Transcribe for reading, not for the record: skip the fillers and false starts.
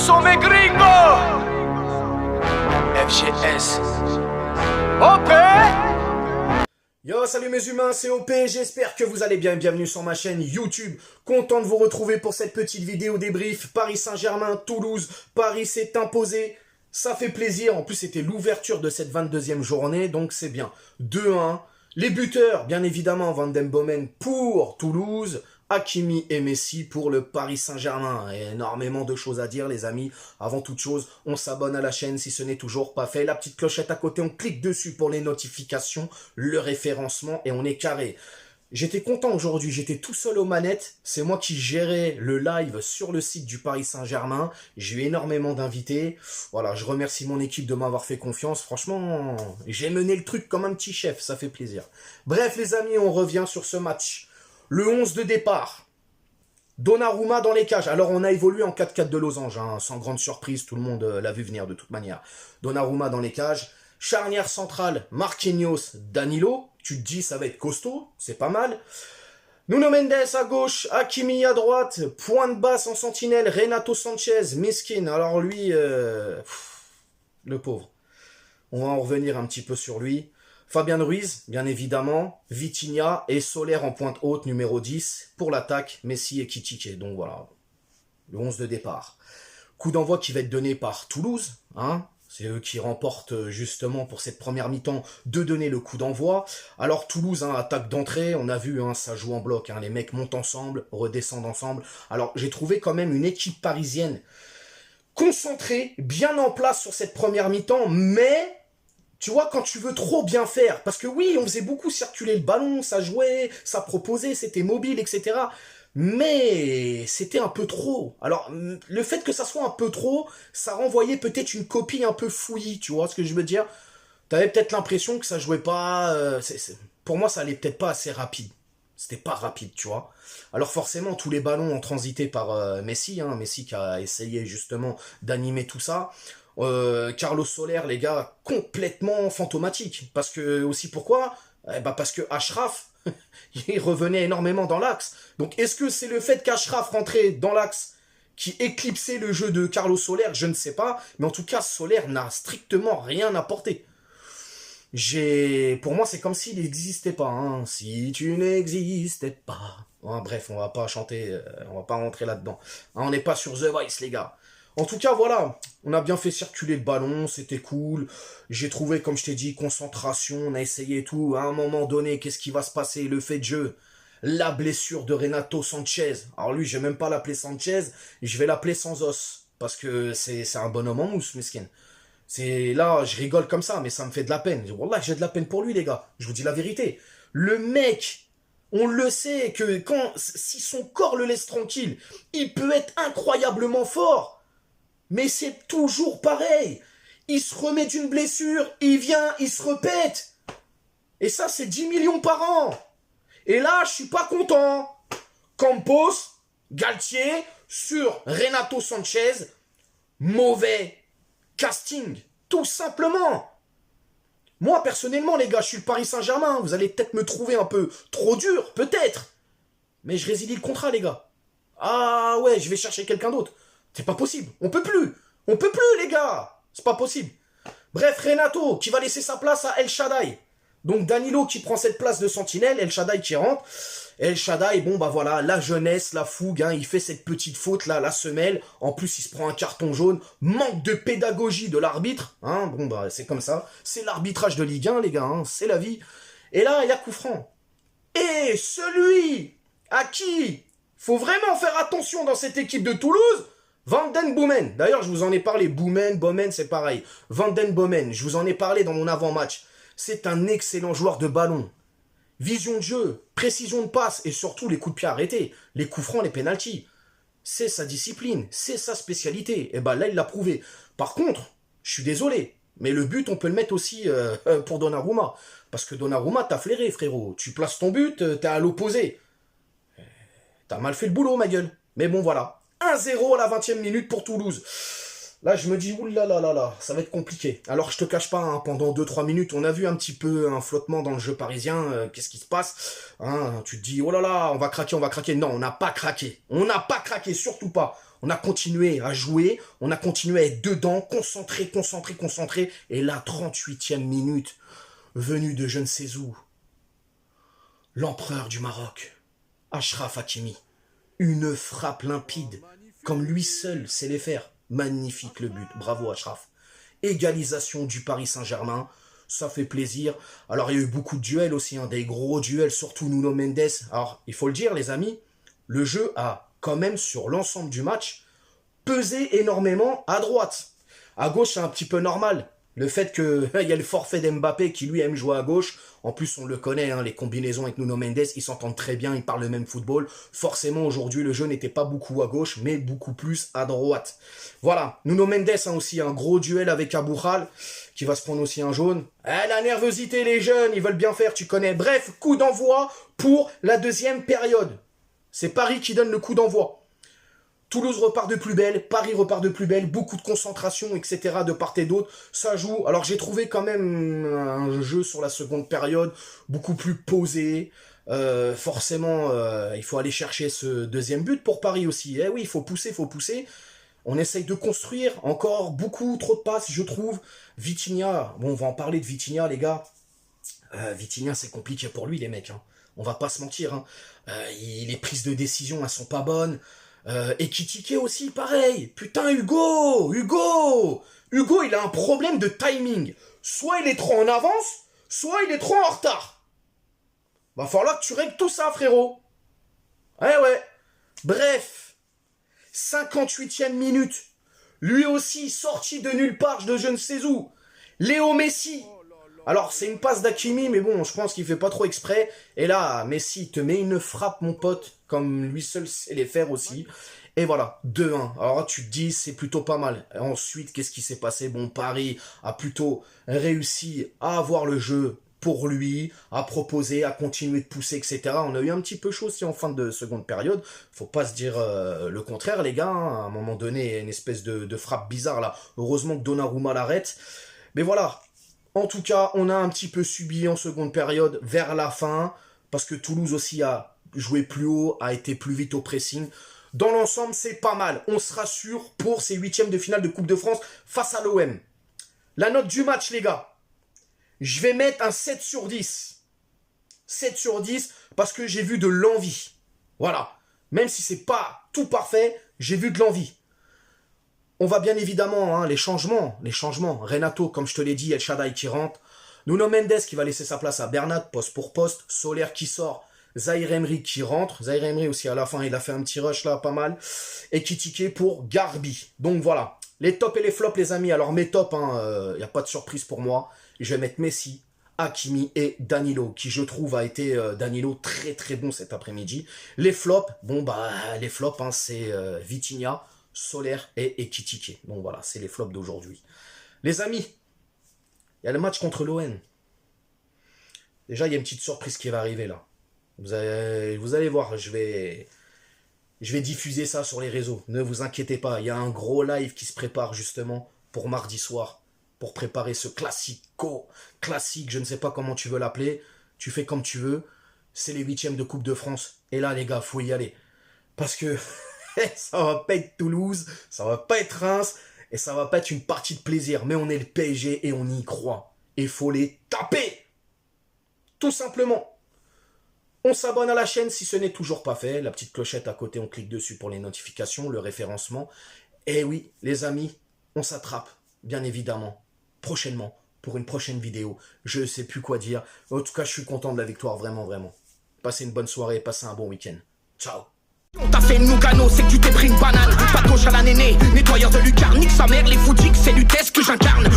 Sommet gringo. FGS. OP. Yo, salut mes humains, c'est OP, j'espère que vous allez bien, bienvenue sur ma chaîne YouTube. Content de vous retrouver pour cette petite vidéo débrief. Paris Saint-Germain, Toulouse, Paris s'est imposé. Ça fait plaisir, en plus c'était l'ouverture de cette 22e journée, donc c'est bien. 2-1, les buteurs, bien évidemment, Van den Bomen pour Toulouse, Hakimi et Messi pour le Paris Saint-Germain. Énormément de choses à dire les amis. Avant toute chose, on s'abonne à la chaîne si ce n'est toujours pas fait. La petite clochette à côté, on clique dessus pour les notifications, le référencement et on est carré. J'étais content aujourd'hui, j'étais tout seul aux manettes. C'est moi qui gérais le live sur le site du Paris Saint-Germain. J'ai eu énormément d'invités. Voilà, je remercie mon équipe de m'avoir fait confiance. Franchement, j'ai mené le truc comme un petit chef, ça fait plaisir. Bref les amis, on revient sur ce match. Le 11 de départ, Donnarumma dans les cages. Alors on a évolué en 4-4 de losange, hein, sans grande surprise, tout le monde l'a vu venir de toute manière. Donnarumma dans les cages, charnière centrale, Marquinhos, Danilo. Tu te dis ça va être costaud, c'est pas mal. Nuno Mendes à gauche, Hakimi à droite, point de basse en sentinelle, Renato Sanchez, Miskin. Alors lui, le pauvre, on va en revenir un petit peu sur lui. Fabien Ruiz, bien évidemment, Vitinha et Soler en pointe haute, numéro 10. Pour l'attaque, Messi et Kitike. Donc voilà, le 11 de départ. Coup d'envoi qui va être donné par Toulouse. Hein. C'est eux qui remportent justement pour cette première mi-temps de donner le coup d'envoi. Alors Toulouse, hein, attaque d'entrée, on a vu, hein, ça joue en bloc. Hein, les mecs montent ensemble, redescendent ensemble. Alors j'ai trouvé quand même une équipe parisienne concentrée, bien en place sur cette première mi-temps, mais... Tu vois, quand tu veux trop bien faire, parce que oui, on faisait beaucoup circuler le ballon, ça jouait, ça proposait, c'était mobile, etc. Mais c'était un peu trop. Alors, le fait que ça soit un peu trop, ça renvoyait peut-être une copie un peu fouillie, tu vois ce que je veux dire? T'avais peut-être l'impression que ça jouait pas... Pour moi, ça allait peut-être pas assez rapide. C'était pas rapide, tu vois. Alors forcément, tous les ballons ont transité par Messi, hein, Messi qui a essayé justement d'animer tout ça. Carlos Soler, les gars, complètement fantomatique. Parce que, aussi pourquoi? Parce que Achraf, il revenait énormément dans l'axe. Donc est-ce que c'est le fait qu'Achraf rentrait dans l'axe qui éclipsait le jeu de Carlos Soler? Je ne sais pas. Mais en tout cas, Soler n'a strictement rien apporté. Pour moi, c'est comme s'il n'existait pas. Hein. Si tu n'existais pas... Hein, bref, on va pas chanter, on va pas rentrer là-dedans. Hein, on n'est pas sur The Voice, les gars. En tout cas, voilà, on a bien fait circuler le ballon, c'était cool. J'ai trouvé, comme je t'ai dit, concentration, on a essayé tout. À un moment donné, qu'est-ce qui va se passer? Le fait de jeu, la blessure de Renato Sanchez. Alors lui, je vais même pas l'appeler Sanchez, je vais l'appeler sans os. Parce que c'est un bonhomme en mousse, mesquin. Là, je rigole comme ça, mais ça me fait de la peine. Wallah, j'ai de la peine pour lui, les gars. Je vous dis la vérité. Le mec... On le sait que si son corps le laisse tranquille, il peut être incroyablement fort. Mais c'est toujours pareil. Il se remet d'une blessure, il vient, il se répète. Et ça, c'est 10 millions par an. Et là, je suis pas content. Campos, Galtier, sur Renato Sanchez, mauvais casting, tout simplement. Moi, personnellement, les gars, je suis le Paris Saint-Germain. Vous allez peut-être me trouver un peu trop dur, peut-être. Mais je résilie le contrat, les gars. Ah ouais, je vais chercher quelqu'un d'autre. C'est pas possible. On peut plus. On peut plus, les gars. C'est pas possible. Bref, Renato, qui va laisser sa place à El Shaddai. Donc Danilo qui prend cette place de sentinelle, El Shaddai qui rentre. El Shaddai, bon bah voilà, la jeunesse, la fougue, hein, il fait cette petite faute là, la semelle. En plus, il se prend un carton jaune. Manque de pédagogie de l'arbitre. Hein, bon bah c'est comme ça. C'est l'arbitrage de Ligue 1, les gars, hein, c'est la vie. Et là, il y a coup franc. Et celui à qui faut vraiment faire attention dans cette équipe de Toulouse, Van den Bomen. D'ailleurs, je vous en ai parlé. Bomen, c'est pareil. Van den Bomen, je vous en ai parlé dans mon avant-match. C'est un excellent joueur de ballon. Vision de jeu, précision de passe et surtout les coups de pied arrêtés, les coups francs, les pénaltys. C'est sa discipline, c'est sa spécialité. Et ben là, il l'a prouvé. Par contre, je suis désolé, mais le but, on peut le mettre aussi pour Donnarumma. Parce que Donnarumma, t'as flairé, frérot. Tu places ton but, t'es à l'opposé. T'as mal fait le boulot, ma gueule. Mais bon, voilà. 1-0 à la 20e minute pour Toulouse. Là, je me dis, oulala, ça va être compliqué. Alors, je te cache pas, hein, pendant 2-3 minutes, on a vu un petit peu un flottement dans le jeu parisien. Qu'est-ce qui se passe, hein, tu te dis, oh là là, on va craquer. Non, on n'a pas craqué. On n'a pas craqué, surtout pas. On a continué à jouer, on a continué à être dedans, concentré. Et là, 38e minute, venu de je ne sais où, l'empereur du Maroc, Achraf Hakimi. Une frappe limpide, comme lui seul sait les faire. Magnifique le but, bravo Achraf. Égalisation du Paris Saint-Germain, ça fait plaisir. Alors il y a eu beaucoup de duels aussi, hein, des gros duels, surtout Nuno Mendes. Alors il faut le dire les amis, le jeu a quand même sur l'ensemble du match pesé énormément à droite. À gauche c'est un petit peu normal. Le fait qu'il y a le forfait d'Mbappé qui lui aime jouer à gauche, en plus on le connaît, hein, les combinaisons avec Nuno Mendes, ils s'entendent très bien, ils parlent le même football. Forcément aujourd'hui le jeu n'était pas beaucoup à gauche, mais beaucoup plus à droite. Voilà, Nuno Mendes hein, aussi, un gros duel avec Aboukhlal, qui va se prendre aussi un jaune. La nervosité, les jeunes, ils veulent bien faire, tu connais. Bref, coup d'envoi pour la deuxième période. C'est Paris qui donne le coup d'envoi. Toulouse repart de plus belle, Paris repart de plus belle, beaucoup de concentration, etc. de part et d'autre. Ça joue. Alors j'ai trouvé quand même un jeu sur la seconde période beaucoup plus posé. Forcément, il faut aller chercher ce deuxième but pour Paris aussi. Eh oui, il faut pousser. On essaye de construire. Encore beaucoup trop de passes, je trouve. Vitinha, bon, on va en parler de Vitinha, les gars. Vitinha, c'est compliqué pour lui, les mecs. Hein. On va pas se mentir. Hein. Les prises de décision, elles sont pas bonnes. Et Kitike aussi, pareil. Putain, Hugo, il a un problème de timing. Soit il est trop en avance, soit il est trop en retard. Va falloir que tu règles tout ça, frérot. Ouais. Bref, 58e minute. Lui aussi, sorti de nulle part, de je ne sais où. Léo Messi. Alors, c'est une passe d'Hakimi, mais bon, je pense qu'il fait pas trop exprès. Et là, Messi te met une frappe, mon pote, comme lui seul sait les faire aussi. Et voilà, 2-1. Alors là, tu te dis, c'est plutôt pas mal. Et ensuite, qu'est-ce qui s'est passé? Bon, Paris a plutôt réussi à avoir le jeu pour lui, à proposer, à continuer de pousser, etc. On a eu un petit peu chaud aussi en fin de seconde période. Faut pas se dire le contraire, les gars. Hein. À un moment donné, il y a une espèce de frappe bizarre là. Heureusement que Donnarumma l'arrête. Mais voilà. En tout cas, on a un petit peu subi en seconde période vers la fin, parce que Toulouse aussi a joué plus haut, a été plus vite au pressing. Dans l'ensemble, c'est pas mal. On se rassure pour ces huitièmes de finale de Coupe de France face à l'OM. La note du match, les gars. Je vais mettre un 7 sur 10. 7 sur 10 parce que j'ai vu de l'envie. Voilà. Même si c'est pas tout parfait, j'ai vu de l'envie. On va bien évidemment, hein, les changements. Renato, comme je te l'ai dit, El Shaddai qui rentre. Nuno Mendes qui va laisser sa place à Bernat, poste pour poste. Soler qui sort. Zahir Emery qui rentre. Zahir Emery aussi à la fin, il a fait un petit rush là, pas mal. Et Kitike pour Garbi. Donc voilà. Les tops et les flops, les amis. Alors mes tops, y a pas de surprise pour moi. Je vais mettre Messi, Hakimi et Danilo, qui je trouve a été Danilo très très bon cet après-midi. Les flops, les flops, hein, c'est Vitinha, Soler et Kitike. Donc voilà, c'est les flops d'aujourd'hui. Les amis, il y a le match contre l'OM. Déjà, il y a une petite surprise qui va arriver là. Vous allez voir, je vais diffuser ça sur les réseaux. Ne vous inquiétez pas, il y a un gros live qui se prépare justement pour mardi soir. Pour préparer ce classique, je ne sais pas comment tu veux l'appeler. Tu fais comme tu veux. C'est les huitièmes de Coupe de France. Et là, les gars, faut y aller. Parce que ça va pas être Toulouse, ça va pas être Reims, et ça va pas être une partie de plaisir. Mais on est le PSG et on y croit. Et faut les taper. Tout simplement. On s'abonne à la chaîne si ce n'est toujours pas fait. La petite clochette à côté, on clique dessus pour les notifications, le référencement. Et oui, les amis, on s'attrape, bien évidemment, prochainement, pour une prochaine vidéo. Je ne sais plus quoi dire. En tout cas, je suis content de la victoire, vraiment, vraiment. Passez une bonne soirée, passez un bon week-end. Ciao. T'as fait une Lugano, c'est que tu t'es pris une banane. Pas de gauche à la néné, nettoyeur de lucarne. Nique sa mère, les foutiques, c'est l'UTES que j'incarne.